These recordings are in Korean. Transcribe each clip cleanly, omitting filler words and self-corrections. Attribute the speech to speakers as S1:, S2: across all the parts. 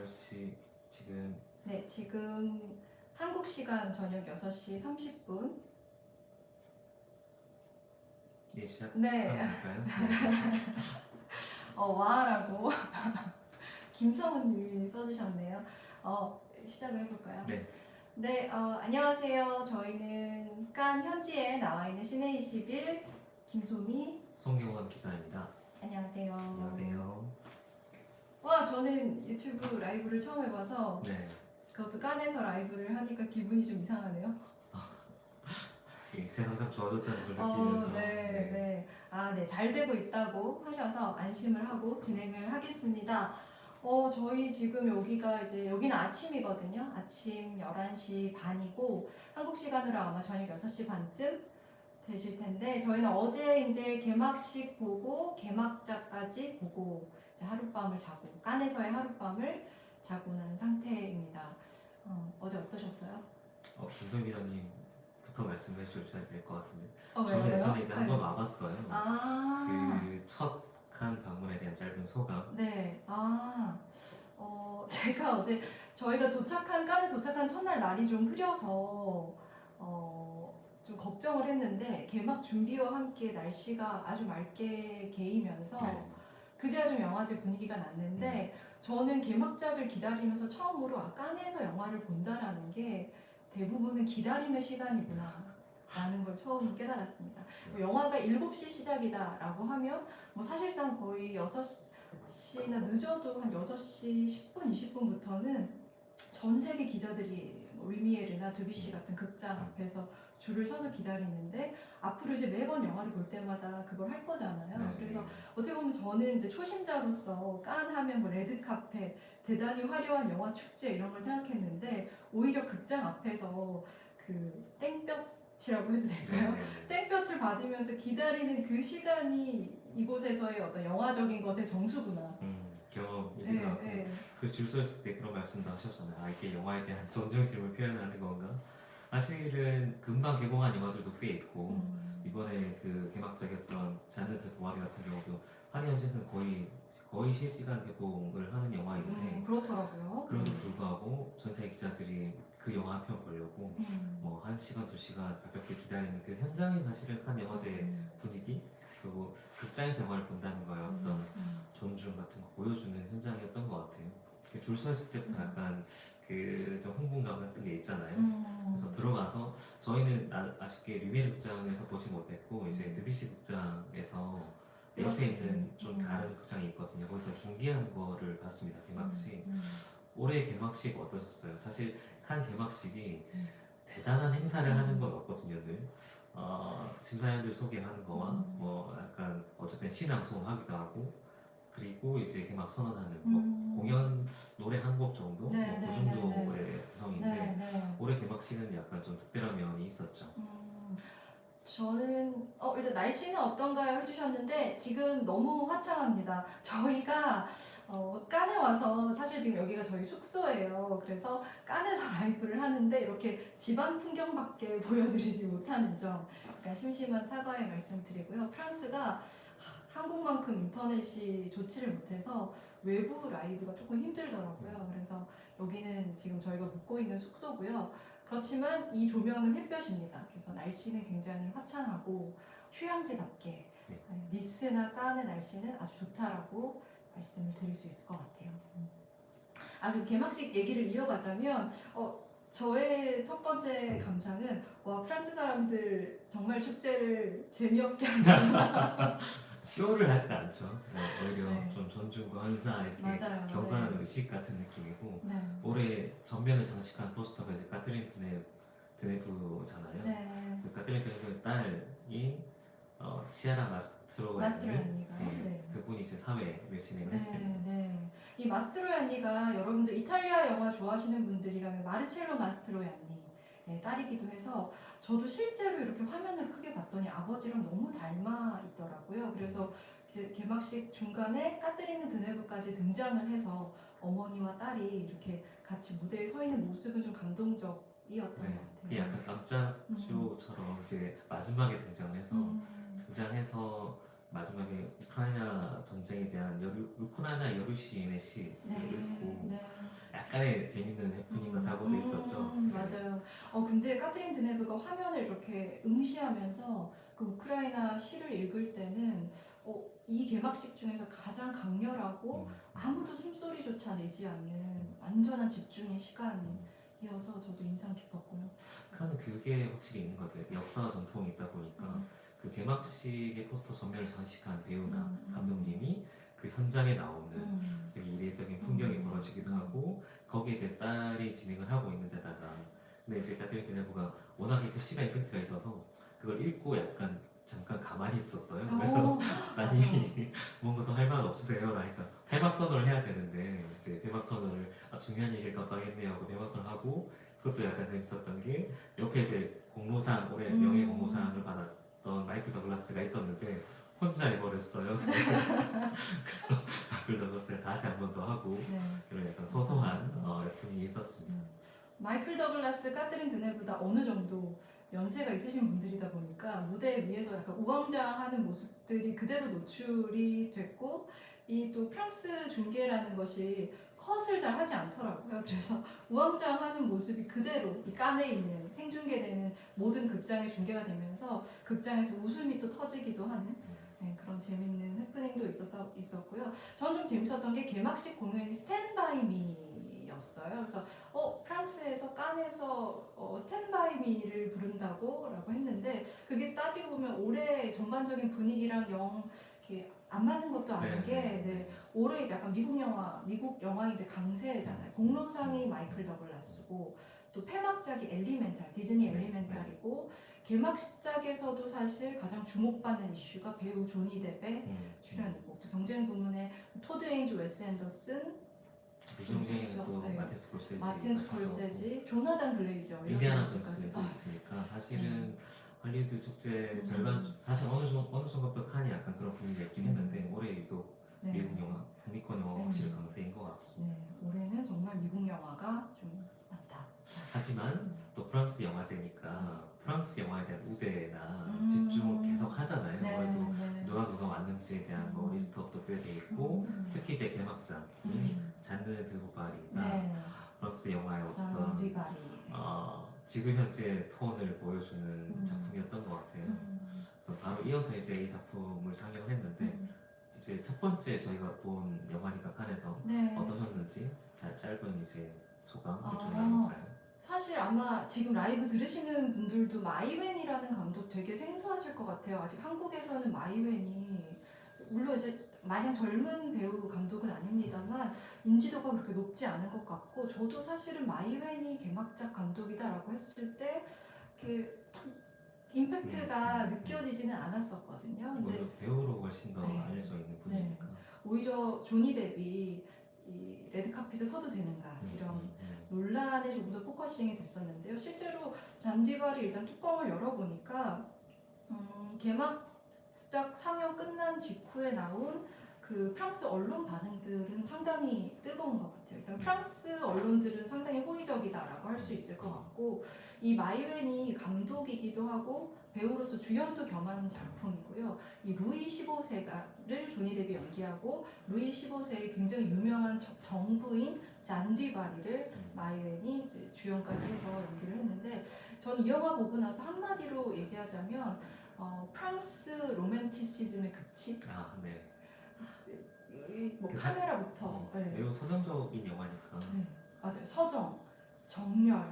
S1: 6시 지금
S2: 네, 지금 한국 시간 저녁 6시 30분.
S1: 예, 시작하면
S2: 네,
S1: 될까요?
S2: 와라고 김성훈님이 써주셨네요. 시작을 해볼까요?
S1: 네.
S2: 네, 안녕하세요. 저희는 깐 현지에 나와 있는 시내21 김소미.
S1: 송경원 기자입니다.
S2: 안녕하세요.
S1: 안녕하세요.
S2: 와, 저는 유튜브 라이브를 처음 해봐서
S1: 네.
S2: 그것도 깐에서 라이브를 하니까 기분이 좀 이상하네요.
S1: 예, 세상 참 좋아졌다는 걸 느끼면서
S2: 네. 네. 잘 되고 있다고 하셔서 안심을 하고 진행을 하겠습니다. 저희 지금 여기는 아침이거든요. 아침 11시 반이고, 한국 시간으로 아마 저녁 6시 반쯤 되실 텐데, 저희는 어제 이제 개막식 보고, 개막자까지 보고, 이제 하룻밤을 자고, 깐에서의 하룻밤을 자고 난 상태입니다. 어제 어떠셨어요?
S1: 김성 기자님부터 말씀해 주셔야 될 것 같은데
S2: 왜요?
S1: 저는 예전에 이제
S2: 네.
S1: 한번 와봤어요.
S2: 아.
S1: 그 첫 칸 방문에 대한 짧은 소감.
S2: 네. 제가 어제 저희가 깐에 도착한 첫날 날이 좀 흐려서 좀 걱정을 했는데 개막 준비와 함께 날씨가 아주 맑게 개이면서
S1: 네.
S2: 그제야 좀 영화제 분위기가 났는데 저는 개막작을 기다리면서 처음으로 깐에서 영화를 본다라는 게 대부분은 기다림의 시간이구나 라는 걸 처음 깨달았습니다. 영화가 7시 시작이다 라고 하면 사실상 거의 6시나 늦어도 한 6시 10분, 20분부터는 전 세계 기자들이 루미에르나 드뷔시 같은 극장 앞에서 줄을 서서 기다리는데 앞으로 이제 매번 영화를 볼 때마다 그걸 할 거잖아요. 그래서 어찌 보면 저는 이제 초심자로서 깐 하면 레드카펫, 대단히 화려한 영화 축제 이런 걸 생각했는데 오히려 극장 앞에서 그 땡볕이라고 해도 될까요? 땡볕을 받으면서 기다리는 그 시간이 이곳에서의 어떤 영화적인 것의 정수구나.
S1: 경험이기도 하고 그 줄 서 있을 때 그런 말씀도 하셨잖아요. 이게 영화에 대한 존중심을 표현하는 건가? 사실은 금방 개봉한 영화들도 꽤 있고 이번에 그 개막작이었던 잔느드 보아리 같은 경우도 한해 현지에서는 거의 실시간 개봉을 하는 영화인데
S2: 그렇더라고요.
S1: 그럼에도 불구하고 전 세계 기자들이 그 영화 한 편 보려고 뭐 1시간, 2시간 가볍게 기다리는 그 현장이 사실은 한 영화제 분위기 그리고 극장에서 영화를 본다는 거에 어떤 존중 같은 거 보여주는 현장이었던 것 같아요. 줄 서 있을 때부터 약간 그 좀 흥분감 같은 게 있잖아요. 그래서 들어가서 저희는 아쉽게 류메르 극장에서 보지 못했고 이제 드뷔시 극장에서 옆에 있는 좀 다른 극장이 있거든요. 거기서 중계하는 거를 봤습니다. 개막식. 올해 개막식 어떠셨어요? 사실 칸 개막식이 대단한 행사를 하는 건 없거든요. 늘 심사위원들 소개하는 거와 뭐 약간 어쨌든 신앙송하기도 하고 그리고 이제 개막 선언하는 뭐 공연 노래 한 곡 정도 그 정도의 구성인데 올해 개막식은 약간 좀 특별한 면이 있었죠.
S2: 저는 일단 날씨는 어떤가요? 해주셨는데 지금 너무 화창합니다. 저희가 깐에 와서 사실 지금 여기가 저희 숙소예요. 그래서 깐에서 라이브를 하는데 이렇게 집안 풍경밖에 보여드리지 못하는 점 약간 심심한 사과의 말씀드리고요. 프랑스가 한국만큼 인터넷이 좋지를 못해서 외부 라이브가 조금 힘들더라고요. 그래서 여기는 지금 저희가 묵고 있는 숙소고요. 그렇지만 이 조명은 햇볕입니다. 그래서 날씨는 굉장히 화창하고 휴양지답게 니스나 깐의 날씨는 아주 좋다라고 말씀을 드릴 수 있을 것 같아요. 그래서 개막식 얘기를 이어가자면 저의 첫 번째 감상은 프랑스 사람들 정말 축제를 재미없게 한다.
S1: 시호를 하진 않죠. 오히려 좀 존중과 헌사 이렇게
S2: 맞아요.
S1: 경건한 의식 같은 느낌이고 올해 전면을 장식한 포스터가 이제 까트린 드네프잖아요. 그 까트린 드네프의 딸인 치아라 마스트로야니가 그분이 이제 사회를 진행을 했습니다.
S2: 이 마스트로야니가 여러분들 이탈리아 영화 좋아하시는 분들이라면 마르첼로 마스트로야니 딸이기도 해서 저도 실제로 이렇게 화면을 크게 봤더니 아버지랑 너무 닮아 있더라고요. 그래서 이제 개막식 중간에 까트리는 드네브까지 등장을 해서 어머니와 딸이 이렇게 같이 무대에 서 있는 모습은 좀 감동적이었던 것 같아요.
S1: 그게 약간 깜짝 쇼처럼 이제 마지막에 등장해서 마지막에 우크라이나 전쟁에 대한 우크라이나 여류 시인의 시를 읽고
S2: 네.
S1: 약간의 재밌는 해프닝과 사고도 있었죠. 네.
S2: 맞아요. 근데 카트린 드네브가 화면을 이렇게 응시하면서 그 우크라이나 시를 읽을 때는 이 개막식 중에서 가장 강렬하고 아무도 숨소리조차 내지 않는 완전한 집중의 시간이어서 저도 인상 깊었고요.
S1: 그게 확실히 있는 것 같아요. 역사와 전통이 있다 보니까 그 개막식의 포스터 전면을 장식한 배우나 감독님이 그 현장에 나오는 되게 이례적인 풍경이 벌어지기도 하고 거기에 제 딸이 진행을 하고 있는 데다가 근데 이제 카트린 드네브가 워낙에 그 시간 임팩트가 있어서 그걸 읽고 약간 잠깐 가만히 있었어요. 그래서 딸이 뭔가 더 할 말 없으세요? 라니까 폐막선언을 해야 되는데 이제 폐막선언을 중요한 얘기를 깜빡했네요 하고 폐막선언을 하고 그것도 약간 재밌었던 게 옆에 이제 공로상 올해 명예 공로상을 받았던 마이클 더글라스가 있었는데 혼자 해버렸어요. 그래서 마이클 더글라스가 다시 한 번 더 하고
S2: 네.
S1: 이런 약간 소소한 해프닝이 있었습니다.
S2: 마이클 더글라스, 카트린 드네브다 어느 정도 연세가 있으신 분들이다 보니까 무대 위에서 약간 우왕좌왕하는 모습들이 그대로 노출이 됐고 이 또 프랑스 중계라는 것이 컷을 잘 하지 않더라고요. 그래서 우왕좌왕하는 모습이 그대로 이 깐에 있는 생중계되는 모든 극장에 중계가 되면서 극장에서 웃음이 또 터지기도 하는 그런 재밌는 해프닝도 있었고요. 저는 좀 재밌었던 게 개막식 공연이 스탠드 바이 미였어요. 그래서 프랑스에서 깐에서 스탠드 바이 미를 부른다고 라고 했는데 그게 따지고 보면 올해 전반적인 분위기랑 이렇게 안 맞는 것도 아닌 게 올해 이제 약간 미국 영화인데 강세잖아요. 공로상이 마이클 더글라스고 또 폐막작이 엘리멘탈, 디즈니 엘리멘탈이고 개막작에서도 사실 가장 주목받는 이슈가 배우 조니 뎁의 출연이고 또 경쟁 부문에 토드 헤인즈, 웨스 앤더슨,
S1: 비정쟁에는 또
S2: 네.
S1: 마틴
S2: 스콜세지, 조나단 글레이저
S1: 인디아나 존스도 있으니까 사실은 할리우드 축제 절반 사실 어느 순간부터 칸이 약간 그런 분위기가 있긴 했는데 올해 유독 미국 영화, 북미권 영화 확실히 강세인 것 같습니다.
S2: 올해는 정말 미국 영화가 좀 많다.
S1: 하지만 또 프랑스 영화제니까 프랑스 영화에 대한 우대나 집중을 계속 하잖아요. 올해도 누가 왔는지에 대한 뭐 리스트업도 꽤 돼 있고 특히 이제 개막장 잔느 드부바리가 프랑스 영화의 어떤 지금 현재 톤을 보여주는 작품이었던 것 같아요. 그래서 바로 이어서 이제 이 작품을 상영을 했는데 이제 첫 번째 저희가 본 영화니까 칸에서 어떠셨는지 짧은 이제 소감 해주면 나눌까요?
S2: 사실 아마 지금 라이브 들으시는 분들도 마이웬이라는 감독 되게 생소하실 것 같아요. 아직 한국에서는 마이웬이 물론 이제 마냥 젊은 배우 감독은 아닙니다만 인지도가 그렇게 높지 않은 것 같고 저도 사실은 마이웬이 개막작 감독이다라고 했을 때 이렇게 임팩트가 느껴지지는 않았었거든요. 근데
S1: 배우로 훨씬 더 알려져 있는 분이니까
S2: 오히려 조니 뎁이 이 레드카펫에 서도 되는가 이런 논란에 조금 더 포커싱이 됐었는데요. 실제로 잔디발이 일단 뚜껑을 열어보니까 개막작 상영 끝난 직후에 나온 그 프랑스 언론 반응들은 상당히 뜨거운 것 같아요. 일단 프랑스 언론들은 상당히 호의적이다라고 할 수 있을 것 같고 이 마이웬이 감독이기도 하고 배우로서 주연도 겸한 작품이고요. 이 루이 15세가를 조니 뎁이 연기하고 루이 15세의 굉장히 유명한 정부인 잔디바리를 마이웬이 이제 주연까지 해서 연기를 했는데 저는 이 영화 보고 나서 한마디로 얘기하자면 프랑스 로맨티시즘의 극치? 뭐 카메라부터
S1: 매우 서정적인 영화니까
S2: 맞아요. 서정, 정렬,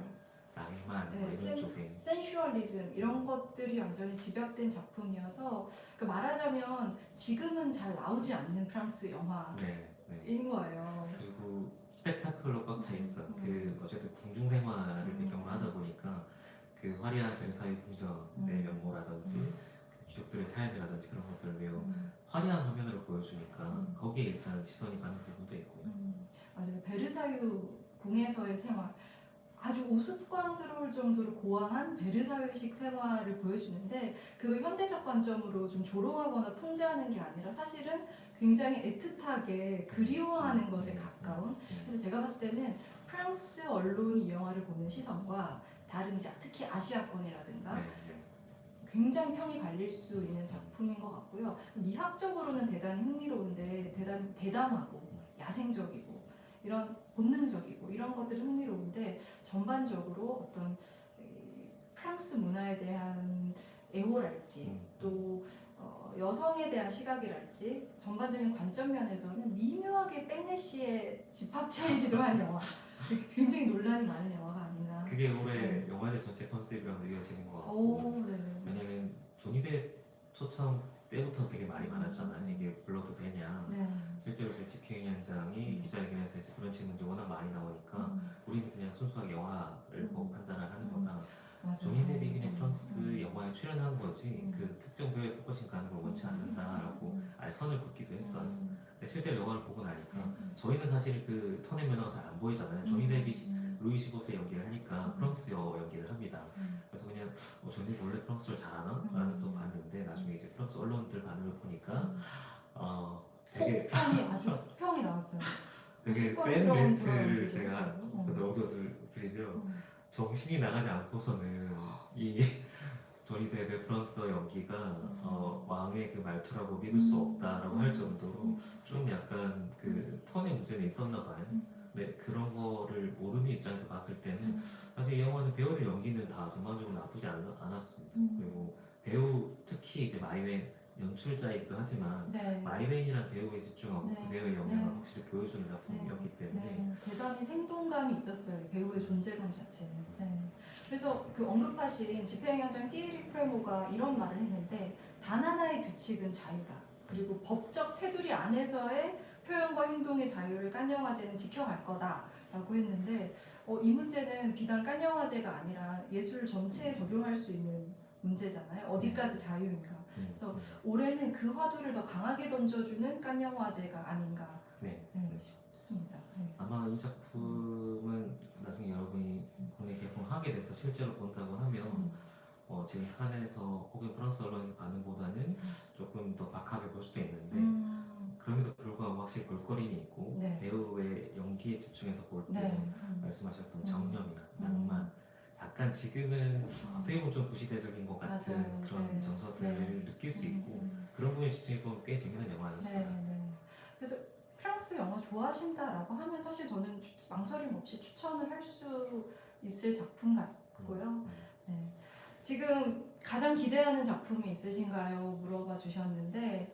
S1: 낭만 뭐 이런 쪽에
S2: 센슈얼리즘 이런 것들이 완전히 집약된 작품이어서 말하자면 지금은 잘 나오지 않는 프랑스 영화인 거예요.
S1: 그리고 스펙타클로 꽉 차 있어. 그 어쨌든 궁중 생활을 배경으로 하다 보니까 그 화려한 베르사유 궁전의 면모라든지 귀족들의 삶이라든지 그런 것들을 매우 화려한 화면으로 보여주니까 거기에 일단 시선이 가는 부분도 있고요.
S2: 맞아요. 베르사유 궁에서의 생활 아주 우스꽝스러울 정도로 고아한 베르사유식 생활을 보여주는데 그 현대적 관점으로 좀 조롱하거나 풍자하는 게 아니라 사실은 굉장히 애틋하게 그리워하는 것에 가까운. 그래서 제가 봤을 때는 프랑스 언론이 이 영화를 보는 시선과 다른 이제 특히 아시아권이라든가 굉장히 평이 갈릴 수 있는 작품인 것 같고요. 미학적으로는 대단히 흥미로운데 대단히 대담하고 야생적이고 이런 본능적이고 이런 것들은 흥미로운데 전반적으로 어떤 이 프랑스 문화에 대한 애호랄지 또 여성에 대한 시각이랄지 전반적인 관점 면에서는 미묘하게 백래시의 집합체이기도 한 영화. 굉장히 논란이 많은 영화가 아닌가.
S1: 그게 올해 영화제 전체 컨셉이랑 이어지는 것 같고
S2: 오, 네네.
S1: 왜냐면 조니뎁 초청 때부터 되게 말이 많았잖아요. 이게 불러도 되냐.
S2: 네.
S1: 실제로 이제 집행 현장이 기자회견에서 이제 그런 질문들이 워낙 많이 나오니까 우리는 그냥 순수하게 영화를 보고 판단을 하는 거다. 조니 뎁이 그냥 프랑스 영화에 출연한 거지 그 특정 배우에 포커싱 가는 걸 원치 않는다라고 아예 선을 긋기도 했어요. 근데 실제로 영화를 보고 나니까 저희는 사실 그 턴의 면허가 잘 안 보이잖아요. 조니 뎁이 루이 15세 연기를 하니까 프랑스어 연기를 합니다. 그래서 그냥 조니 뎁 원래 프랑스어를 잘하나? 라는 또 봤는데 나중에 이제 프랑스 언론들 반응을 보니까 되게
S2: 평이 아주 평이 나왔어요.
S1: 되게 센
S2: 습관스러운
S1: 멘트를
S2: 그런
S1: 제가
S2: 게
S1: 넘겨드리면 정신이 나가지 않고서는 이 조니 뎁의 프랑스어 연기가 왕의 그 말투라고 믿을 수 없다라고 할 정도로 좀 약간 그 턴의 문제는 있었나 봐요. 근데 그런 거를 모르는 입장에서 봤을 때는 사실 이 영화는 배우들 연기는 다 전반적으로 나쁘지 않았습니다. 그리고 배우 특히 이제 마이웨인 연출자이기도 하지만
S2: 네.
S1: 마이웨인이란 배우에 집중하고
S2: 네.
S1: 그 배우의 영향을
S2: 네.
S1: 확실히 보여주는 작품이었기 때문에
S2: 네, 대단히 생동감이 있었어요. 배우의 존재감 자체는. 네. 그래서 그 언급하신 집행위원장 띠에리 프레모가 이런 말을 했는데 단 하나의 규칙은 자유다. 그리고 법적 테두리 안에서의 표현과 행동의 자유를 칸 영화제는 지켜갈 거다라고 했는데 이 문제는 비단 칸 영화제가 아니라 예술 전체에 적용할 수 있는 문제잖아요. 어디까지 자유인가. 그래서 올해는 그 화두를 더 강하게 던져주는 칸 영화제가 아닌가 싶습니다. 네.
S1: 아마 이 작품은 나중에 여러분이 국내 개봉하게 돼서 실제로 본다고 하면 지금 칸에서 혹은 프랑스 언론에서 반응보다는 조금 더 박하게 볼 수도 있는데 그럼에도 불구하고 확실히 볼거리는 있고
S2: 네.
S1: 배우의 연기에 집중해서 볼 때
S2: 네.
S1: 말씀하셨던 정념이나 낭만 약간 지금은 어떻게 보면 좀 구시대적인 것 같은
S2: 맞아요.
S1: 그런
S2: 네.
S1: 정서들을 느낄 수 있고 그런 부분에 집중해보면 꽤 재밌는 영화였어요.
S2: 네. 그래서 프랑스 영화 좋아하신다라고 하면 사실 저는 망설임 없이 추천을 할 수 있을 작품 같고요. 네. 지금 가장 기대하는 작품이 있으신가요? 물어봐 주셨는데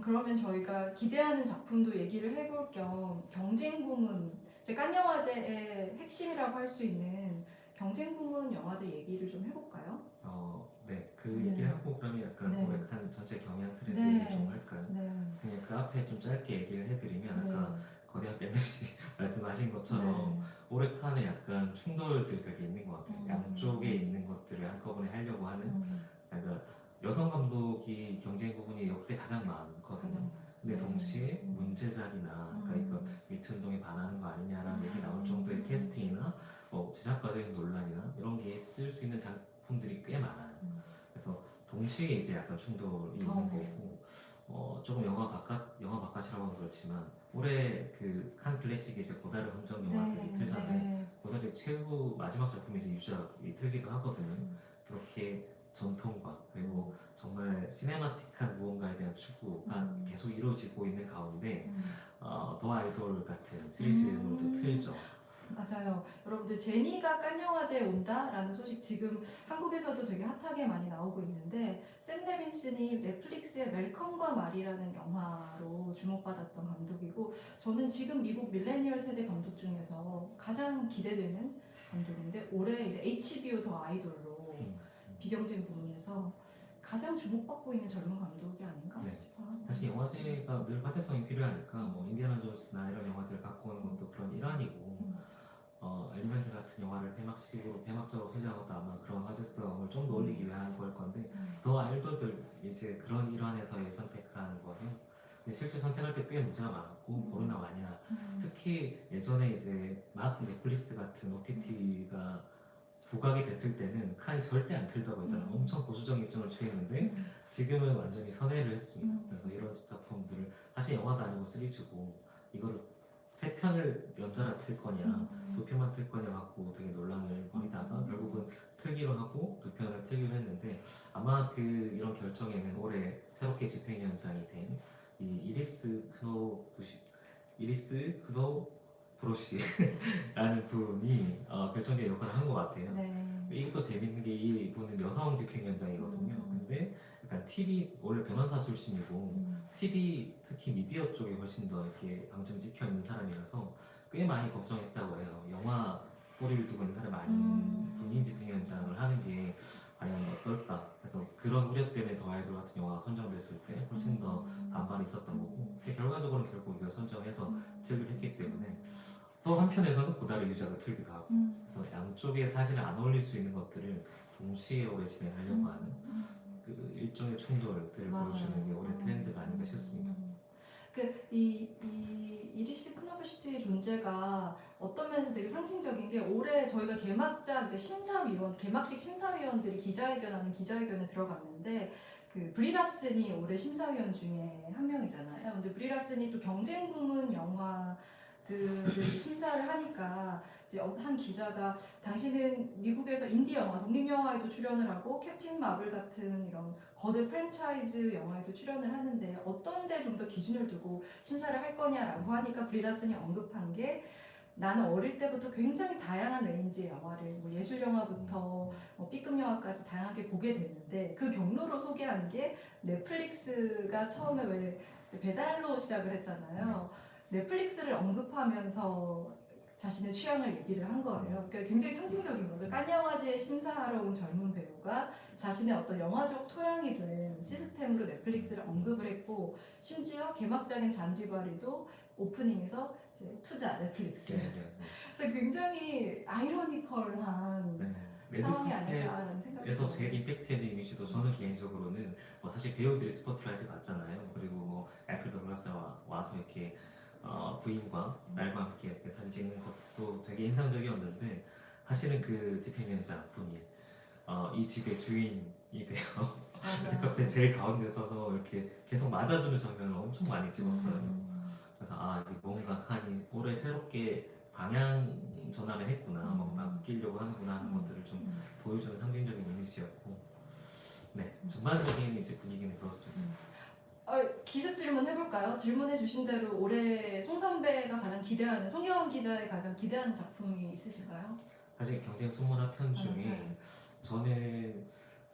S2: 그러면 저희가 기대하는 작품도 얘기를 해볼 겸 경쟁 부문, 이제 칸 영화제의 핵심이라고 할 수 있는 경쟁 부문 영화들 얘기를 좀 해볼까요?
S1: 네, 그 얘기를 하고 그러면 약간
S2: 네.
S1: 올해 칸 전체 경향 트렌드를
S2: 네.
S1: 좀 할까요?
S2: 네.
S1: 그냥 그 앞에 좀 짧게 얘기를 해드리면 아까 거대한 뱀맥시 말씀하신 것처럼 올해 칸에 약간 충돌들이 되게 있는 것 같아요. 양쪽에 있는 것들을 한꺼번에 하려고 하는 그러니까 여성 감독이 경쟁 부분이 역대 가장 많거든요. 근데 동시에 문제작이나 그러니까 이거 미투 운동에 반하는 거 아니냐라는 얘기 나올 정도의 캐스팅이나 제작과적인 논란이나 이런 게 쓸 수 있는 작품들이 꽤 많아요. 그래서 동시에 이제 약간 충돌이 있는 거고 조금 영화 바깥이라고 하면 그렇지만 올해 그 칸 클래식의 이제 고다르 헌정 영화들이 틀잖아요. 고다르 최후 마지막 작품이 이제 유작이 틀기도 하거든요. 그렇게 전통과 그리고 정말 시네마틱한 무언가에 대한 추구가 계속 이루어지고 있는 가운데 더 아이돌 같은 시리즈물도 틀죠.
S2: 맞아요. 여러분들 제니가 칸 영화제에 온다라는 소식 지금 한국에서도 되게 핫하게 많이 나오고 있는데 샘 레빈슨이 넷플릭스의 멜컴과 마리라는 영화로 주목받았던 감독이고 저는 지금 미국 밀레니얼 세대 감독 중에서 가장 기대되는 감독인데 올해 이제 HBO 더 아이돌로 비경쟁 부문에서 가장 주목받고 있는 젊은 감독이 아닌가 싶어요.
S1: 사실 영화제가 늘 화제성이 필요하니까 인디아나 존스나 이런 영화들을 갖고 오는 것도 그런 일환이고 엘리멘트 같은 영화를 폐막적으로 소개한 것도 아마 그런 화제성을 좀 더 올리기 위한 걸 건데 더 아이돌들 이제 그런 일환에서의 선택하는 거예요. 근데 실제 선택할 때 꽤 문제가 많았고 고르나 마냐 특히 예전에 이제 막 넷플릭스 같은 OTT가 부각이 됐을 때는 칸이 절대 안 틀다고 했잖아요. 엄청 보수적인 입장을 취했는데 지금은 완전히 선회를 했습니다. 그래서 이런 작품들을 사실 영화도 아니고 시리즈고 이거를 세 편을 연달아 틀 거냐, 두 편만 틀 거냐 갖고 되게 논란을 벌이다가 결국은 틀기로 하고 두 편을 틀기로 했는데 아마 그 이런 결정에는 올해 새롭게 집행위원장이 된 이 이리스 크노 브로시라는 분이 결정적인 역할을 한 것 같아요.
S2: 네.
S1: 이것도 재밌는 게 이분은 여성 집행위원장이거든요. 근데 약간 TV 원래 변호사 출신이고 TV 특히 미디어 쪽에 훨씬 더 이렇게 방점 찍혀 있는 사람이라서 꽤 많이 걱정했다고 해요. 영화 뿌리를 두고 있는 사람이 아닌 분이 집행위원장을 하는 게 과연 어떨까? 그래서 그런 우려 때문에 더 아이돌 같은 영화가 선정됐을 때 훨씬 더 반발이 있었던 거고 근데 결과적으로는 결국 이걸 선정해서 틀기로 했기 때문에 또 한편에서는 고다를 유저가 틀기도 하고 그래서 양쪽에 사실 안 어울릴 수 있는 것들을 동시에 오래 진행하려고 하는 그 일종의 충돌들을
S2: 맞아요.
S1: 보여주는 게 올해 트렌드가 아닌가 싶습니다.
S2: 이 이리시 크노브시티의 존재가 어떤 면에서 되게 상징적인 게 올해 저희가 개막작 이제 개막식 심사위원들이 기자회견하는 기자회견에 들어갔는데 그 브리라슨이 올해 심사위원 중에 한 명이잖아요. 근데 브리라슨이 또 경쟁 부문 영화들을 이제 심사를 하니까 이제 한 기자가 당신은 미국에서 인디 영화, 독립 영화에도 출연을 하고 캡틴 마블 같은 이런 거대 프랜차이즈 영화에도 출연을 하는데 어떤 데 좀 더 기준을 두고 심사를 할 거냐라고 하니까 브리라슨이 언급한 게 나는 어릴 때부터 굉장히 다양한 레인지의 영화를 뭐 예술 영화부터 뭐 B급 영화까지 다양하게 보게 됐는데 그 경로로 소개한 게 넷플릭스가 처음에 왜 이제 배달로 시작을 했잖아요. 넷플릭스를 언급하면서 자신의 취향을 얘기를 한 거예요. 그러니까 굉장히 상징적인 거죠. 칸 영화제에 심사하러 온 젊은 배우가 자신의 어떤 영화적 토양이 된 시스템으로 넷플릭스를 언급을 했고 심지어 개막작인 잔디바리도 오프닝에서 이제 투자 넷플릭스. 그래서 굉장히 아이러니컬한 상황이 아닐까라는 생각이
S1: 그래서
S2: 들어요.
S1: 제일 임팩트 있는 이미지도 저는 개인적으로는 뭐 사실 배우들이 스포트라이트 받잖아요. 그리고 뭐 애플 더글라스가 와서 이렇게 부인과 날과 함께 이렇게 사진 찍는 것도 되게 인상적이었는데 사실은 그 집행위원장 분이 이 집의 주인이 돼요. 그 앞에 제일 가운데 서서 이렇게 계속 맞아주는 장면을 엄청 많이 찍었어요. 그래서 이게 뭔가 칸이 올해 새롭게 방향 전환을 했구나, 뭔가 바뀌려고 하는구나 하는 것들을 좀 보여주는 상징적인 이미지였고, 네 전반적인 이제 분위기는 그렇습니다.
S2: 기습 질문 해볼까요? 질문해 주신 대로 올해 송 선배가 가장 기대하는, 송경원 기자의 가장 기대하는 작품이 있으신가요?
S1: 사실 경쟁 21편 중에 저는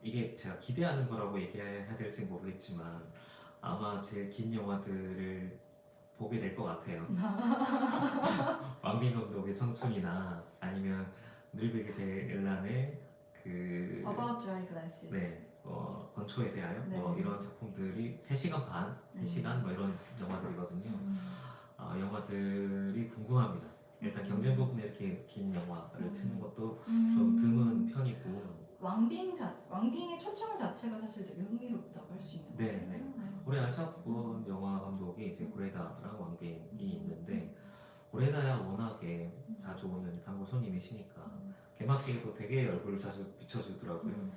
S1: 이게 제가 기대하는 거라고 얘기해야 될지 모르겠지만 아마 제일 긴 영화들을 보게 될 것 같아요. 왕빈 감독의 청춘이나 아니면 늘베게 제일란의 그
S2: About Dry Glasses.
S1: 네, 건초에 대하여
S2: 네.
S1: 이런 작품들이 3시간 반, 3시간 뭐 이런 영화들이거든요. 영화들이 궁금합니다. 일단 경쟁 부분에 이렇게 긴 영화를 트는 것도 좀 드문 편이고
S2: 왕빙의 초청 자체가 사실 되게 흥미롭다고 할 수 있는
S1: 네,
S2: 거잖아요.
S1: 네. 올해 아시아권 영화 감독이 이제 고레다랑 왕빙이 있는데 고레다야 워낙에 자주 오는 단골 손님이시니까 개막식에도 되게 얼굴을 자주 비춰주더라고요.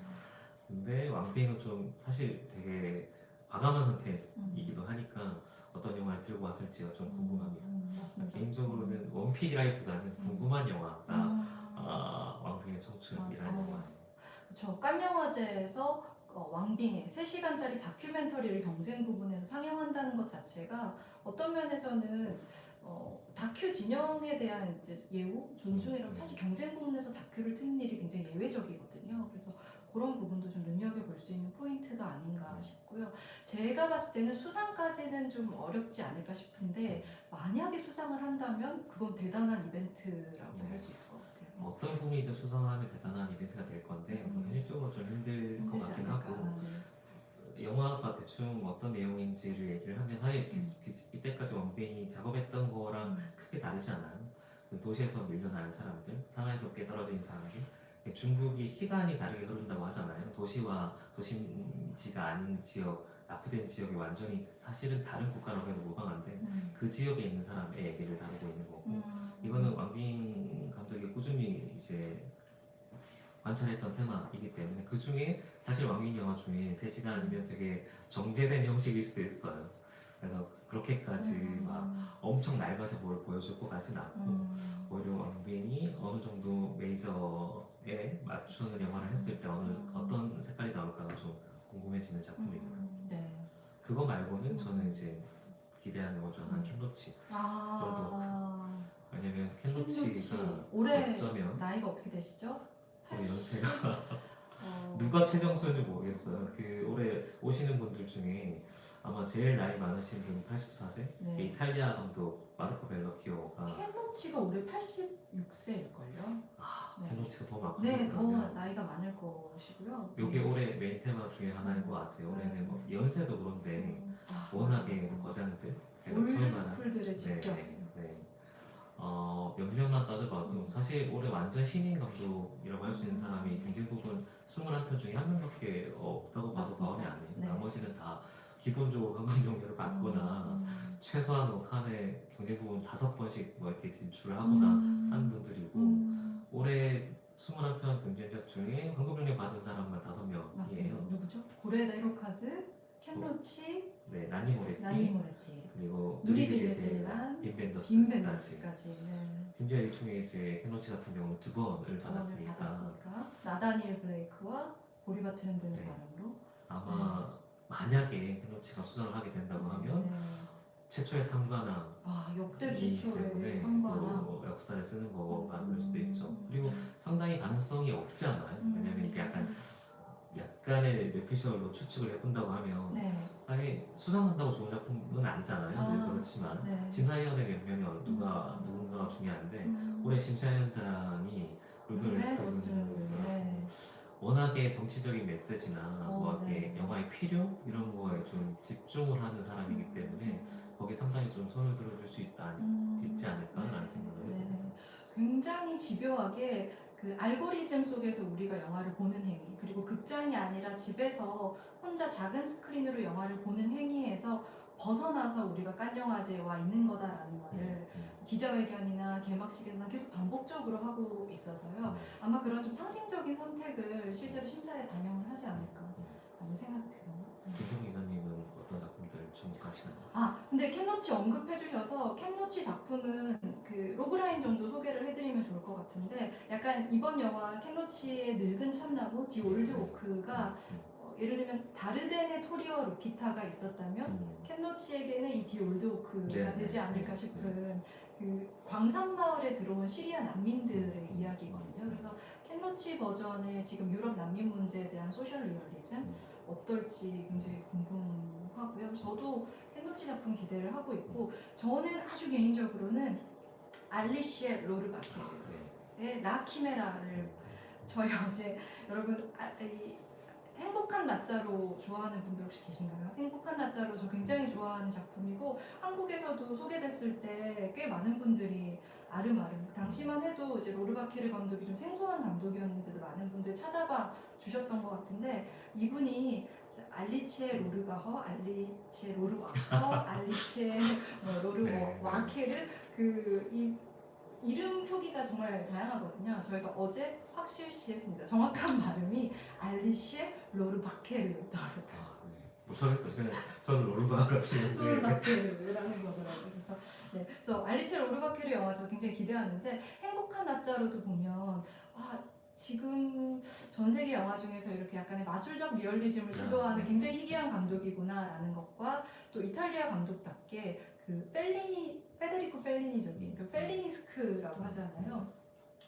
S1: 근데 왕빙은 좀 사실 되게 과감한 선택이기도 하니까 어떤 영화를 들고 왔을지가 좀 궁금합니다.
S2: 맞습니다.
S1: 개인적으로는 원픽이라기보다는 궁금한 영화가 왕빙의 청춘이라는 영화예요.
S2: 그렇죠. 칸 영화제에서 왕빙의 3시간짜리 다큐멘터리를 경쟁 부분에서 상영한다는 것 자체가 어떤 면에서는 다큐 진영에 대한 이제 예우, 존중이라고 사실 경쟁 부분에서 다큐를 트는 일이 굉장히 예외적이거든요. 그래서 그런 부분도 좀 눈여겨볼 수 있는 포인트가 아닌가 싶고요. 제가 봤을 때는 수상까지는 좀 어렵지 않을까 싶은데 만약에 수상을 한다면 그건 대단한 이벤트라고 할 수 있을 것 같아요.
S1: 어떤 부분이든 수상을 하면 대단한 이벤트가 될 건데 뭐 현실적으로 좀 힘들 것
S2: 힘들지
S1: 같긴
S2: 않을까.
S1: 하고 영화가 대충 어떤 내용인지를 얘기를 하면 사실 이때까지 원빈이 작업했던 거랑 크게 다르지 않아요. 그 도시에서 밀려나는 사람들, 상하에서 깨떨어진 사람들, 중국이 시간이 다르게 흐른다고 하잖아요. 도시와 도심지가 아닌 지역, 납부된 지역이 완전히 사실은 다른 국가라고 해도 무방한데 그 지역에 있는 사람의 얘기를 다루고 있는 거고 이거는 왕빈 감독이 꾸준히 이제 관찰했던 테마이기 때문에 그 중에 사실 왕빈 영화 중에 3시간이면 되게 정제된 형식일 수도 있어요. 그래서 그렇게까지 막 엄청 낡아서 뭘 보여줄 것 같진 않고 오히려 왕빈이 어느 정도 메이저에 맞추는 영화를 했을 때 어떤 색깔이 나올까가 좀 궁금해지는 작품입니다.
S2: 네.
S1: 그거 말고는 저는 이제 기대하는 거 중 하나는 켄로치.
S2: 아,
S1: 왜냐면 켄로치가
S2: 올해
S1: 어쩌면
S2: 나이가 어떻게 되시죠?
S1: 연세가
S2: 어,
S1: 누가 최정수인지 모르겠어요. 그 올해 오시는 분들 중에 아마 제일 나이 많으신 분이 84세?
S2: 네.
S1: 이탈리아 감독 마르코 벨로키오가
S2: 켄로치가 올해 86세일걸요? 네.
S1: 켄로치가 더 많고
S2: 네, 더 나이가 많을 것이고요.
S1: 이게 올해 메인 테마 중에 하나인 것 같아요. 올해는 뭐 연세도 그런데 워낙에 거장들
S2: 올드스쿨들의 집격.
S1: 네. 몇몇만 따져봐도 사실 올해 완전 신인 감독이라고 할 수 있는 사람이 경쟁국은 21편 중에 한 명밖에 없다고 봐도
S2: 맞습니다.
S1: 과언이 아니에요.
S2: 네.
S1: 나머지는 다 기본적으로 황금 종려를 받거나 최소한 한 해 경쟁국은 5번씩 뭐 이렇게 진출하거나 한 분들이고 올해 21편 경쟁작 중에 황금 종려 받은 사람만 5명이에요.
S2: 맞습니다. 누구죠? 고레다 히로카즈, 켄로치,
S1: 네, 나니 모레티,
S2: 모레티,
S1: 그리고
S2: 누리빌레셀란,
S1: 빈
S2: 빈
S1: 벤더스까지.
S2: 벤더스까지. 네.
S1: 심지어 이 중에 이제 켄로치 같은 경우는 2번을 받았으니까
S2: 나다니엘 블레이크와 보리바트 흔드는
S1: 네.
S2: 바람으로.
S1: 아마 만약에 켄로치가 수상을 하게 된다고 하면
S2: 네.
S1: 최초의 상관왕
S2: 역대
S1: 이기
S2: 최초의
S1: 때문에
S2: 상관왕.
S1: 또 역사를 쓰는 거가 될 수도 있죠. 그리고 상당히 가능성이 없지 않아요. 왜냐면 이게 약간의 뇌피셜로 추측을 해본다고 하면
S2: 네.
S1: 사실 수상한다고 좋은 작품은 아니잖아요. 늘 그렇지만
S2: 네.
S1: 심사위원회 몇 명이 누군가가 중요한데 올해 심사위원장이 루비오 레스터는
S2: 네.
S1: 워낙에 정치적인 메시지나 뭐 이렇게
S2: 네.
S1: 영화의 필요 이런 거에 좀 집중을 하는 사람이기 때문에 거기 상당히 좀 손을 들어줄 수 있지 않을까라는 생각을 해요.
S2: 네. 굉장히 집요하게 그 알고리즘 속에서 우리가 영화를 보는 행위, 그리고 극장이 아니라 집에서 혼자 작은 스크린으로 영화를 보는 행위에서 벗어나서 우리가 깐 영화제에 와 있는 거다라는 거를 기자회견이나 개막식에서 계속 반복적으로 하고 있어서요. 아마 그런 좀 상징적인 선택을 실제로 심사에 반영을 하지 않을까라는 생각이 들어요.
S1: 김성 기자님은 어떤 작품들을 주목하시나요?
S2: 근데 켄로치 언급해주셔서 켄로치 작품은 그 로그라인 정도 소개를 해드리면 좋을 것 같은데 약간 이번 영화 켄로치의 늙은 참나무 디 올드 오크가 예를 들면 다르덴의 토리와 로키타가 있었다면 켄로치에게는 이 디 올드 오크가 되지 않을까 싶은 그 광산마을에 들어온 시리아 난민들의 이야기거든요. 그래서 켄로치 버전의 지금 유럽 난민 문제에 대한 소셜 리얼리즘 어떨지 굉장히 궁금하고요. 저도 켄로치 작품 기대를 하고 있고 저는 아주 개인적으로는 알리시에 로르바케의 라키메라를 저희 어제 여러분 이 행복한 낮자로 좋아하는 분들 혹시 계신가요? 행복한 낮자로 저 굉장히 좋아하는 작품이고 한국에서도 소개됐을 때 꽤 많은 분들이 아름아름 당시만 해도 이제 로르바케르 감독이 좀 생소한 감독이었는데도 많은 분들 찾아봐 주셨던 것 같은데 이분이 알리치에 로르바허, 알리치에 로르와커, 알리치에 로르와케르 이 이름 표기가 정말 다양하거든요. 저희가 어제 확실시했습니다. 정확한 발음이 알리시에 로르바케르였더라고요.
S1: 못하겠어요. 저는 로르바가 치는데
S2: 로르바케르라는 거더라고요. 그래서 알리체 로르바케르 영화 저 굉장히 기대하는데 행복한 낮자로도 보면 지금 전 세계 영화 중에서 이렇게 약간의 마술적 리얼리즘을 시도하는 굉장히 희귀한 감독이구나라는 것과 또 이탈리아 감독답게 그 페데리코 펠리니적인 그 펠리니스크라고 하잖아요.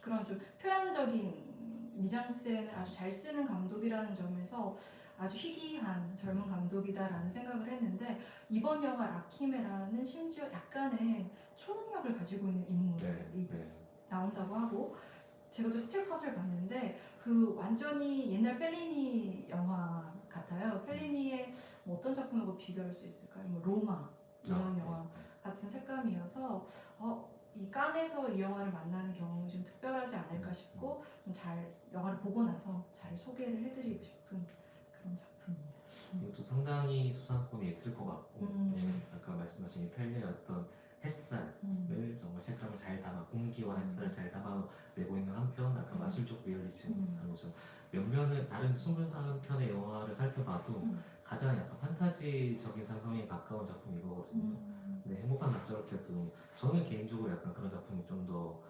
S2: 그런 좀 표현적인 미장센을 아주 잘 쓰는 감독이라는 점에서 아주 희귀한 젊은 감독이다라는 생각을 했는데 이번 영화 라키메라는 심지어 약간의 초능력을 가지고 있는 인물이 나온다고 하고 제가 또 스틸컷을 봤는데 그 완전히 옛날 펠리니 영화 같아요. 펠리니의 뭐 어떤 작품하고 비교할 수 있을까요? 뭐 로마 이런 영화 같은 색감이어서 이 칸에서 이 영화를 만나는 경험이 좀 특별하지 않을까 싶고 좀 잘 영화를 보고 나서 잘 소개를 해드리고 싶은 그런 작품입니다.
S1: 이것도 상당히 수상권이 있을 것 같고 왜냐면 아까 말씀하신 이탈리아의 어떤 햇살을
S2: 음.
S1: 정말 색감을 잘 담아 공기와 햇살을 잘 담아내고 있는 한편 약간 마술적 리얼리즘한 거죠. 몇면은 다른 21편의 영화를 살펴봐도
S2: 음.
S1: 가장 약간 판타지적인 상성에 가까운 작품이 이거거든요. 근데 행복한 낙서할 때도 저는 개인적으로 약간 그런 작품이 좀 더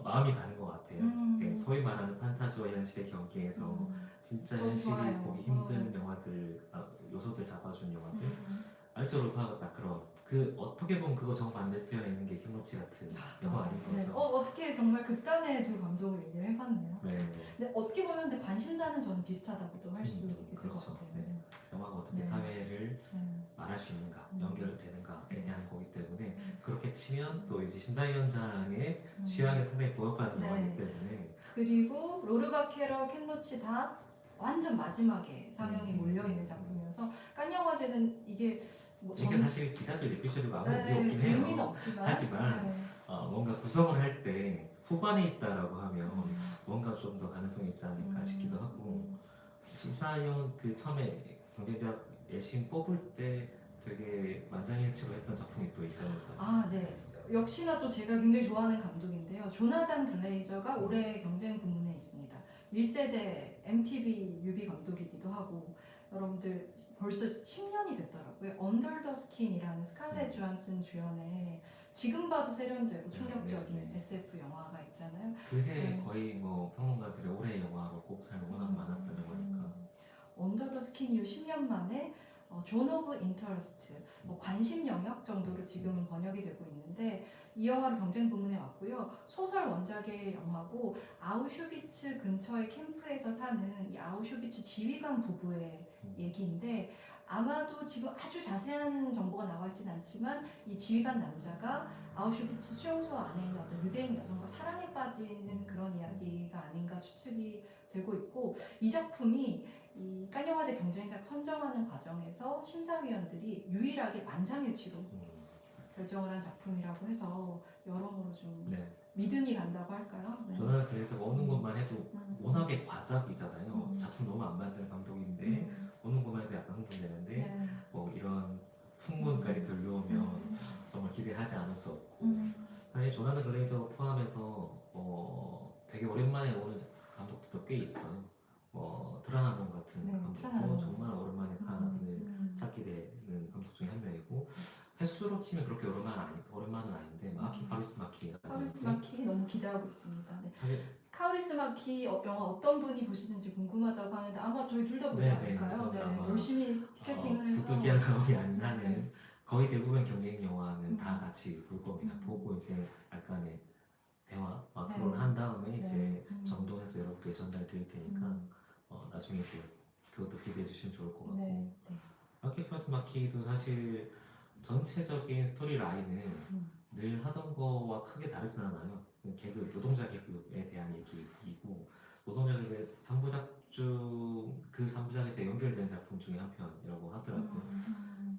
S1: 마음이 가는 것 같아요. 이게 소위 말하는 판타지와 현실의 경계에서 진짜
S2: 저도
S1: 현실이
S2: 좋아요.
S1: 보기 힘든 영화들, 요소들 잡아준 영화들,
S2: 음.
S1: 알죠 로파가 딱 그런 그 어떻게 보면 그거 정반대편에 있는 게 김우치 같은 영화
S2: 맞아요.
S1: 아닌
S2: 네.
S1: 거죠.
S2: 어떻게 정말 극단의 두 감독을 얘기를 해봤네요.
S1: 네.
S2: 근데 어떻게 보면 근데 관심사는 저는 비슷하다고도 할 수 있을
S1: 그렇죠.
S2: 것 같아요.
S1: 네. 영화가 어떻게
S2: 네.
S1: 사회를
S2: 네.
S1: 말할 수 있는가,
S2: 음.
S1: 연결되는가에 대한 거기 때문에
S2: 음.
S1: 그렇게 치면 또 이제 심사위원장의
S2: 음.
S1: 취향에 상당히 부합하는
S2: 네.
S1: 영화이기 때문에
S2: 그리고 로르바케러, 켄로치 다 완전 마지막에 상영이 몰려있는 작품이어서 칸 영화제는 이게 뭐
S1: 이게 사실 기자들 에피소드가 아무 의미 없긴
S2: 의미는
S1: 해요.
S2: 없지만
S1: 하지만 뭔가 구성을 할 때 후반에 있다라고 하면 뭔가 좀 더 가능성이 있지 않을까 싶기도 하고 심사위원 그 처음에 경쟁작 예심 뽑을 때 되게 만장일치로 했던 작품이 또 있다면서요.
S2: 아, 네. 역시나 또 제가 굉장히 좋아하는 감독인데요. 조나단 글레이저가 올해 경쟁 부문에 있습니다. 1세대 MTV 뮤비 감독이기도 하고 여러분들 벌써 10년이 됐더라고요. 언더 더 스킨이라는 스칼렛 조한슨 주연의 지금 봐도 세련되고 충격적인 SF 영화가 있잖아요.
S1: 그해 거의 뭐 평론가들의 올해의 영화로 꼽사를 워낙 많았다는 거니까.
S2: 언더 더 스킨 이후 10년 만에 존 오브 인터러스트 관심 영역 정도로 지금은 번역이 되고 있는데 이 영화를 경쟁 부문에 왔고요. 소설 원작의 영화고 아우슈비츠 근처의 캠프에서 사는 이 아우슈비츠 지휘관 부부의 얘기인데 아마도 지금 아주 자세한 정보가 나와 있진 않지만 이 지휘관 남자가 아우슈비츠 수용소 안에 있는 어떤 유대인 여성과 사랑에 빠지는 그런 이야기가 아닌가 추측이 되고 있고 이 작품이 이 칸영화제 경쟁작 선정하는 과정에서 심사위원들이 유일하게 만장일치로 결정을 한 작품이라고 해서 여러모로 좀 믿음이 간다고 할까요? 네.
S1: 저는 그래서 오는 것만 해도 워낙에 과작이잖아요. 작품 너무 안 만드는 감독인데 오는 것만 해도 약간 흥분되는데 뭐 이런 풍문까지 들려오면 정말 기대하지 않을 수 없고 사실 조나단 글레이저 포함해서 되게 오랜만에 오는 감독들도 꽤 있어요. 트라나몬 같은 감독도 정말 오랜만에 칸을 찾게 되는 감독 중에 한 명이고 횟수로 치면 그렇게 오랜만은 아닌데 마키
S2: 카우리스 마키 너무 기대하고 있습니다. 네.
S1: 사실
S2: 카우리스 마키 영화 어떤 분이 보시는지 궁금하다고 하는데 아마 저희 둘 다 보지 않을까요? 네, 열심히 티켓팅을 해서
S1: 부득이한 상황이 아닌 한은 거의 대부분 경쟁 영화는 다 같이 볼 겁니다. 보고 이제 약간의 대화, 토론을 한 다음에 이제 정돈해서 여러분께 전달 드릴 테니까 나중에 이제 그것도 기대해 주시면 좋을 것 같고 마키 크로스 마키도 사실 전체적인 스토리 라인은 늘 하던 거와 크게 다르진 않아요. 노동자 계급에 대한 얘기이고 노동자 계급의 3부작 중 그 3부작에서 연결된 작품 중에 한 편이라고 하더라고요.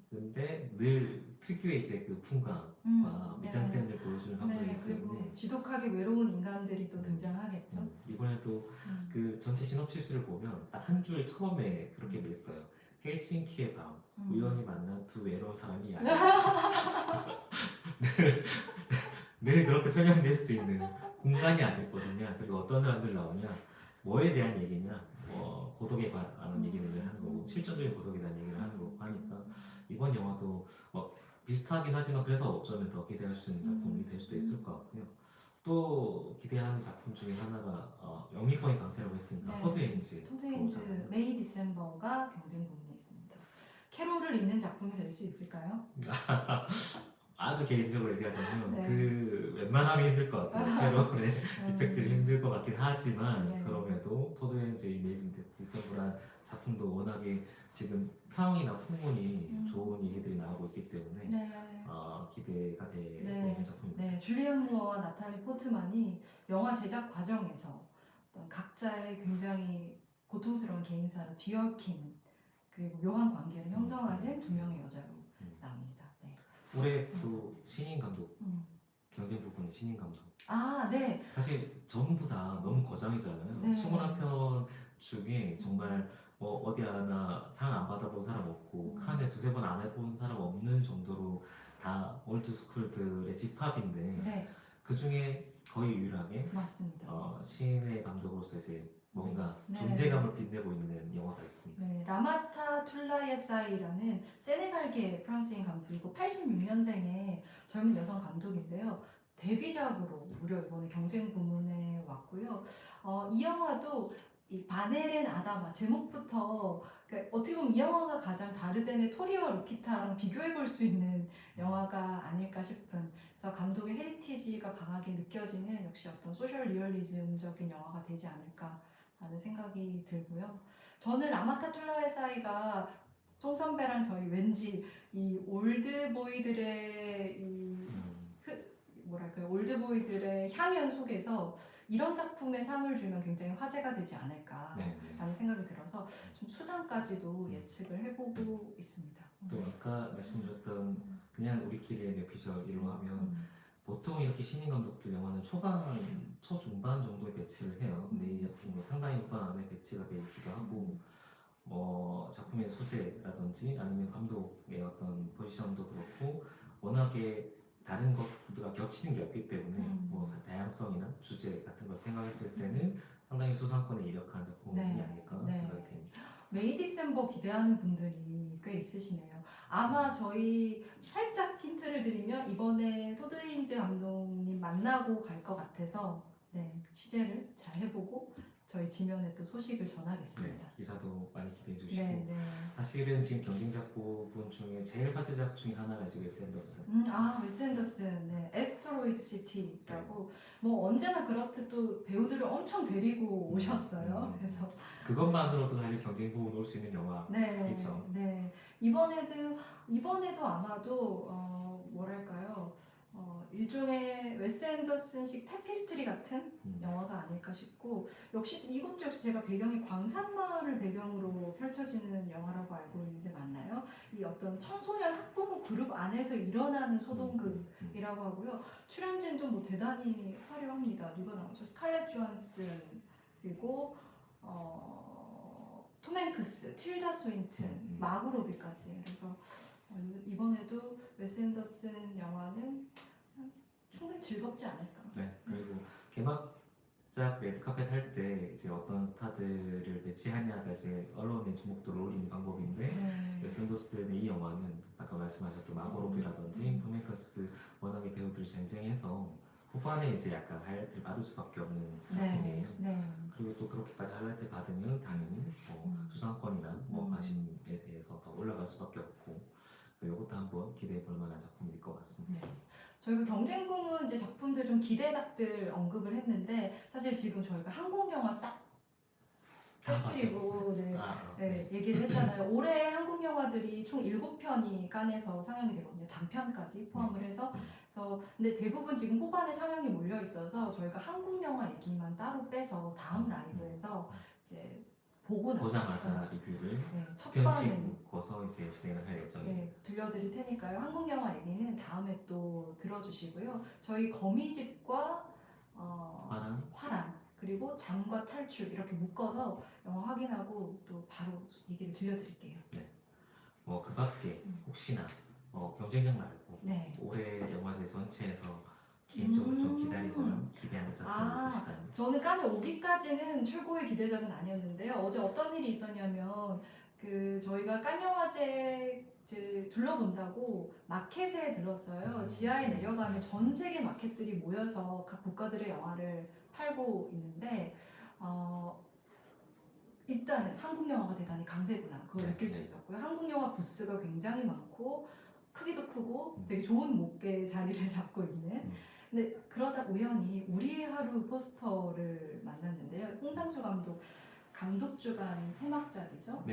S1: 근데 늘 특유의 이제 그 풍광과 미장센을 보여주는 감독이기 때문에
S2: 지독하게 외로운 인간들이 또 등장하겠죠.
S1: 이번에도 그 전체 시놉시스를 보면 딱 한 줄 처음에 그렇게 돼 있어요. 헬싱키의 밤, 우연히 만난 두 외로운 사람이 이야기. 늘 그렇게 설명될 수 있는 공간이 아니거든요. 그리고 어떤 사람들 나오냐, 뭐에 대한 얘기냐, 고독에 관한 얘기를 하는 거고, 실존적인 고독에 대한 얘기를 하는 거고 하니까 이번 영화도 비슷하긴 하지만 그래서 어쩌면 더 기대할 수 있는 작품이 될 수도 있을 것 같고요. 또 기대하는 작품 중에 하나가 영미권이 강세라고 했으니까 토드엔즈
S2: 메이 디셈버가 경쟁 부문에 있습니다. 캐롤을 잇는 작품이 될 수 있을까요?
S1: 아주 개인적으로 얘기하자면 그 웬만하면 힘들 것 같아요. 캐롤의 이펙트를 힘들 것 같긴 하지만 그럼에도 토드엔즈의 메이 디셈버란 작품도 워낙에 지금 평이나 풍문이 좋은 얘기들이 나오고 있기 때문에 기대가 되고 있는 작품입니다.
S2: 네, 줄리안 무어와 나탈리 포트만이 영화 제작 과정에서 어떤 각자의 굉장히 고통스러운 개인사를 뒤엎히는 그리고 묘한 관계를 형성하는 두 명의 여자로 나옵니다.
S1: 올해 또 신인 감독 경쟁 부분의 신인 감독.
S2: 네.
S1: 사실 전부 다 너무 거장이잖아요. 21편 중에 정말 어디 하나 상 안 받아본 사람 없고 칸에 두세 번 안 해본 사람 없는 정도로 다 올드 스쿨들의 집합인데
S2: 네,
S1: 그 중에 거의 유일하게
S2: 맞습니다.
S1: 시인의 감독으로서 이제 뭔가
S2: 네.
S1: 존재감을 빛내고 있는 영화가 있습니다.
S2: 네, 라마타 툴라예사이라는 세네갈계 프랑스인 감독이고 86년생의 젊은 여성 감독인데요. 데뷔작으로 무려 이번에 경쟁 부문에 왔고요. 이 영화도 이 바네렌 아다마 제목부터 그러니까 어떻게 보면 이 영화가 가장 다르덴의 토리와 루키타랑 비교해 볼 수 있는 영화가 아닐까 싶은 그래서 감독의 헤리티지가 강하게 느껴지는 역시 어떤 소셜 리얼리즘적인 영화가 되지 않을까 하는 생각이 들고요. 저는 라마타툴라의 사이가 송 선배랑 저희 왠지 이 올드보이들의 이 뭐랄까요 올드보이들의 향연 속에서 이런 작품에 상을 주면 굉장히 화제가 되지 않을까라는
S1: 네.
S2: 생각이 들어서 좀 수상까지도 예측을 해보고 있습니다.
S1: 또 아까 말씀드렸던 그냥 우리끼리의 뇌피셜로 하면 보통 이렇게 신인 감독들 영화는 초반, 초중반 정도에 배치를 해요. 근데 이 작품은 상당히 후반 안에 배치가 되어 있기도 하고 뭐 작품의 소재라든지 아니면 감독의 어떤 포지션도 그렇고 워낙에 다른 것들과 겹치는 게 없기 때문에 뭐 다양성이나 주제 같은 걸 생각했을 때는 상당히 수상권에 이력한 작품이
S2: 네.
S1: 아닐까
S2: 네.
S1: 생각이 됩니다.
S2: 메이 디셈버 기대하는 분들이 꽤 있으시네요. 아마 저희 살짝 힌트를 드리면 이번에 토드 헤인즈 감독님 만나고 갈 것 같아서 네, 취재를 잘 해보고 저희 지면에 또 소식을 전하겠습니다.
S1: 네, 기사도 많이 기대해 주시고
S2: 네, 네.
S1: 사실은 지금 경쟁작 부분 중에 제일 화제작 중에 하나가 지금 웨스 앤더슨.
S2: 웨스 앤더슨, 네, 에스트로이드 시티라고 뭐 언제나 그렇듯 또 배우들을 엄청 데리고 오셨어요. 그래서
S1: 그것만으로도 사실 경쟁 부분 올 수 있는 영화.
S2: 네,
S1: 그렇죠.
S2: 네. 이번에도 아마도 뭐랄까요? 일종의 웨스 앤더슨식 테피스트리 같은 영화가 아닐까 싶고 이것도 역시 제가 배경이 광산마을을 배경으로 펼쳐지는 영화라고 알고 있는데 맞나요? 이 어떤 청소년 학부모 그룹 안에서 일어나는 소동극이라고 하고요. 출연진도 뭐 대단히 화려합니다. 누가 나오죠? 스칼렛 조한슨 그리고 톰 행크스, 틸다 스윈튼, 마고 로비까지. 그래서 이번에도 웨스 앤더슨 영화는 충분히 즐겁지 않을까.
S1: 네. 그리고 개막작 레드카펫 할 때 이제 어떤 스타들을 배치하냐가 이제 언론의 주목도를 올리는 방법인데 웨스 앤더슨의 이 영화는 아까 말씀하셨던 마고 로비라든지 톰 행크스 워낙에 배우들이 쟁쟁해서 후반에 이제 약간 하이라이트를 받을 수밖에 없는 작품이에요. 그리고 또 그렇게까지 하이라이트 받으면 당연히 뭐 수상권이나 뭐 관심에 대해서 더 올라갈 수밖에 없고 그래서 이것도 한번 기대해 볼 만한 작품일 것 같습니다.
S2: 저희가 경쟁 부문 이제 작품들 좀 기대작들 언급을 했는데 사실 지금 저희가 한국 영화 싹 터뜨리고 얘기를 했잖아요. 올해 한국 영화들이 총 7편이 칸에서 상영이 되거든요. 단편까지 포함을 해서. 그래서 근데 대부분 지금 후반에 상영이 몰려 있어서 저희가 한국 영화 얘기만 따로 빼서 다음 라이브에서 이제 보고
S1: 보자마자 리뷰를
S2: 첫
S1: 편씩
S2: 번에
S1: 묶어서 이제 진행을 할 예정입니다.
S2: 들려드릴 테니까요. 한국 영화 얘기는 다음에 또 들어주시고요. 저희 거미집과 화란 그리고 잠과 탈출 이렇게 묶어서 영화 확인하고 또 바로 얘기를 들려드릴게요.
S1: 네. 뭐 그 밖에 혹시나 경쟁작 말고 올해 영화제 전체에서 개인적으로 좀 기다리거나 기대하는 작품이 있으시다면?
S2: 저는 칸에 오기까지는 최고의 기대작은 아니었는데요. 어제 어떤 일이 있었냐면 저희가 칸 영화제 둘러본다고 마켓에 들렀어요. 지하에 내려가면 전 세계 마켓들이 모여서 각 국가들의 영화를 팔고 있는데 일단은 한국 영화가 대단히 강세구나 그걸 느낄 수 있었고요. 한국 영화 부스가 굉장히 많고 크기도 크고 되게 좋은 목에 자리를 잡고 있는 근데 그러다 우연히 우리의 하루 포스터를 만났는데요. 홍상수 감독 주간 해막작이죠.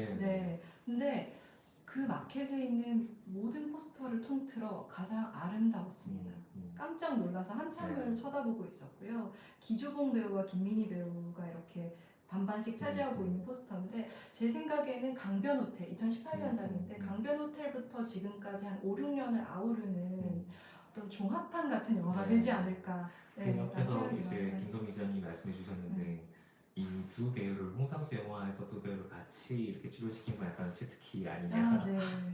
S2: 근데 그 마켓에 있는 모든 포스터를 통틀어 가장 아름다웠습니다. 깜짝 놀라서 한참을 쳐다보고 있었고요. 기조봉 배우와 김민희 배우가 이렇게 반반씩 차지하고 있는 포스터인데 제 생각에는 강변호텔 2018년작인데 강변호텔부터 지금까지 한 5, 6년을 아우르는 어떤 종합판 같은 영화가 되지 않을까.
S1: 그 옆에서 이제 김성 기자님이 말씀해 주셨는데 이 두 배우를 홍상수 영화에서 두 배우를 같이 이렇게 출연시킨 건 약간 치트키 아니냐.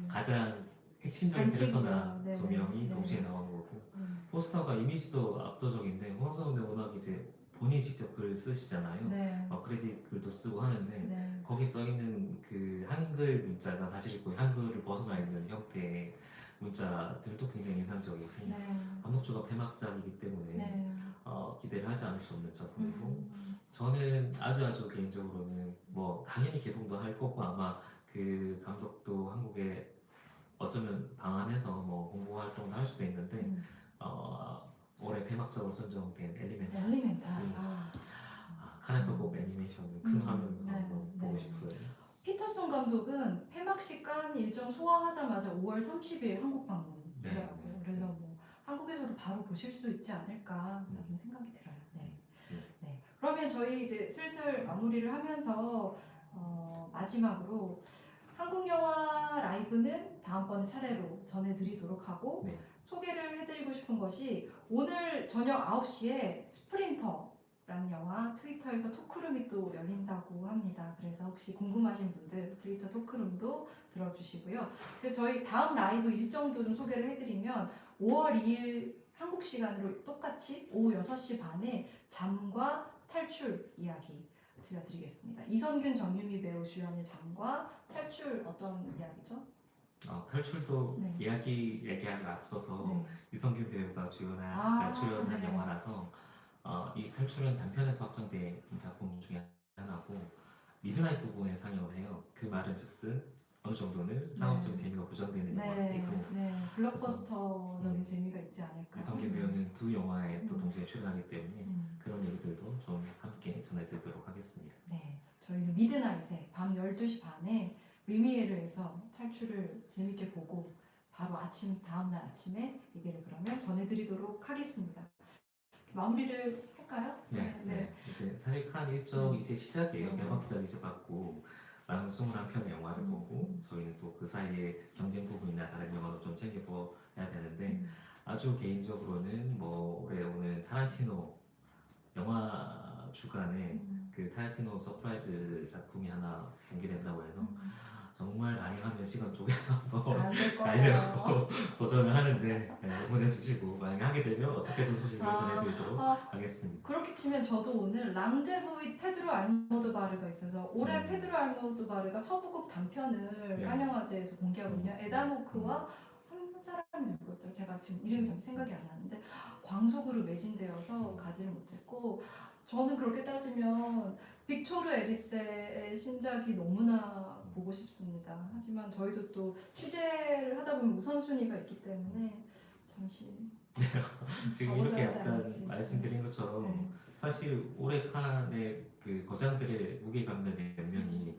S1: 가장 핵심적인
S2: 단체고요.
S1: 페르소나
S2: 네,
S1: 두 명이
S2: 네.
S1: 동시에 나오는 거고
S2: 음.
S1: 포스터가 이미지도 압도적인데 홍성우 감독 워낙 이제 본인이 직접 글을 쓰시잖아요.
S2: 네.
S1: 크레딧 글도 쓰고 하는데
S2: 네.
S1: 거기 써 있는 그 한글 문자가 사실 거의 한글을 벗어나 있는 형태의 문자들도 굉장히 인상적이고
S2: 네.
S1: 감독주가 폐막작이기 때문에
S2: 네.
S1: 기대를 하지 않을 수 없는 작품이고
S2: 음.
S1: 저는 아주 개인적으로는 뭐 당연히 개봉도 할 거고 아마 그 감독도 한국에 어쩌면 방한해서 뭐 공부 활동도 할 수도 있는데
S2: 음.
S1: 올해 폐막작으로 선정된 엘리멘탈
S2: 엘리멘탈.
S1: 칸에서 꼭 애니메이션 큰 화면에서
S2: 네,
S1: 한번 보고
S2: 네.
S1: 싶어요.
S2: 피터son 감독은 폐막식 칸 일정 소화하자마자 5월 30일 한국 방문이더라고요.
S1: 네.
S2: 그래서 뭐 한국에서도 바로 보실 수 있지 않을까라는 생각이 들어요. 네.
S1: 네.
S2: 네. 그러면 저희 이제 슬슬 마무리를 하면서 마지막으로 한국 영화 라이브는 다음번에 차례로 전해드리도록 하고
S1: 네.
S2: 소개를 해드리고 싶은 것이 오늘 저녁 9시에 스프린터라는 영화 트위터에서 토크룸이 또 열린다고 합니다. 그래서 혹시 궁금하신 분들 트위터 토크룸도 들어주시고요. 그래서 저희 다음 라이브 일정도 좀 소개를 해드리면 5월 2일 한국 시간으로 똑같이 오후 6시 반에 잠과 탈출 이야기 들려드리겠습니다. 이선균, 정유미 배우 주연의 잠과 탈출 어떤 이야기죠?
S1: 탈출도
S2: 네.
S1: 이야기 얘기하기 앞서서
S2: 네.
S1: 이성균 배우가 출연한
S2: 네.
S1: 영화라서 이 탈출은 단편에서 확정된 작품 중에 하나고 미드나잇 부분에 상영을 해요. 그 말은 즉슨 어느 정도는 상업적 재미가 보장되는 영화이고
S2: 네. 블록버스터적인 재미가 있지 않을까.
S1: 이성균 배우는 두 영화에 또 동시에 출연하기 때문에
S2: 음.
S1: 그런 얘기들도 좀 함께 전해드리도록 하겠습니다.
S2: 네, 저희는 미드나잇에 밤 12시 반에 프리미어를 해서 탈출을 재밌게 보고 바로 다음날 아침에 얘기를 그러면 전해드리도록 하겠습니다. 마무리를 할까요?
S1: 네. 이제 사실 칸 일정 이제 시작이에요. 개막작 이제 받고 남은 21편의 영화를 보고 저희는 또 그 사이에 경쟁 부분이나 다른 영화도 좀 챙겨봐야 되는데 아주 개인적으로는 뭐 올해 오늘 타란티노 영화 주간에 그 타란티노 서프라이즈 작품이 하나 공개된다고 해서 정말 가능하면 시간 쪼개서 한번
S2: 안될
S1: 가려고 도전을 하는데 응원해 주시고 만약에 하게 되면 어떻게든 소식을 전해드리도록 하겠습니다.
S2: 그렇게 치면 저도 오늘 랑데부 윗 페드로 알모도바르가 있어서 올해 페드로 알모도바르가 서부극 단편을 칸 영화제에서 공개하거든요. 에다노크와 한 사람이 누구였더라? 제가 지금 이름이 잠시 생각이 안 나는데 광속으로 매진되어서 가지를 못했고 저는 그렇게 따지면 빅토르 에리세의 신작이 너무나 보고 싶습니다. 하지만 저희도 또 취재를 하다 보면 우선순위가 있기 때문에 잠시
S1: 지금 이렇게 약간 말씀드린 것처럼 사실 올해 칸의 그 거장들의 무게감들 몇 명이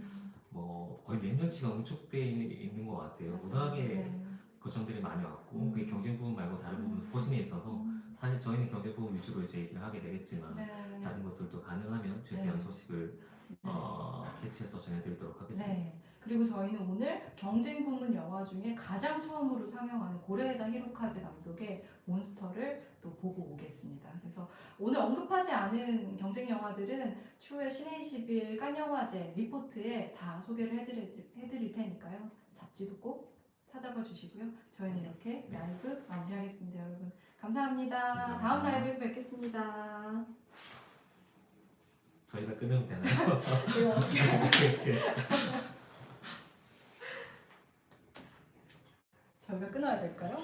S1: 뭐 거의 몇 년치가 응축돼 있는 것 같아요. 무난하게 거장들이 많이 왔고 그게 경쟁 부분 말고 다른 부분 포진해 있어서 사실 저희는 경쟁 부분 위주로 이제 얘기를 하게 되겠지만 다른 것들도 가능하면 최대한 소식을 캐치해서 전해드리도록 하겠습니다.
S2: 네. 그리고 저희는 오늘 경쟁 부문 영화 중에 가장 처음으로 상영하는 고레에다 히로카즈 감독의 몬스터를 또 보고 오겠습니다. 그래서 오늘 언급하지 않은 경쟁 영화들은 추후에 신의 21 칸 영화제 리포트에 다 소개를 해드릴 테니까요. 잡지도 꼭 찾아봐 주시고요. 저희는 이렇게 라이브 마무리하겠습니다. 여러분 감사합니다. 다음 라이브에서 뵙겠습니다.
S1: 저희가 끊으면 되나요?
S2: 이거 어떻게 저희가 끊어야 될까요?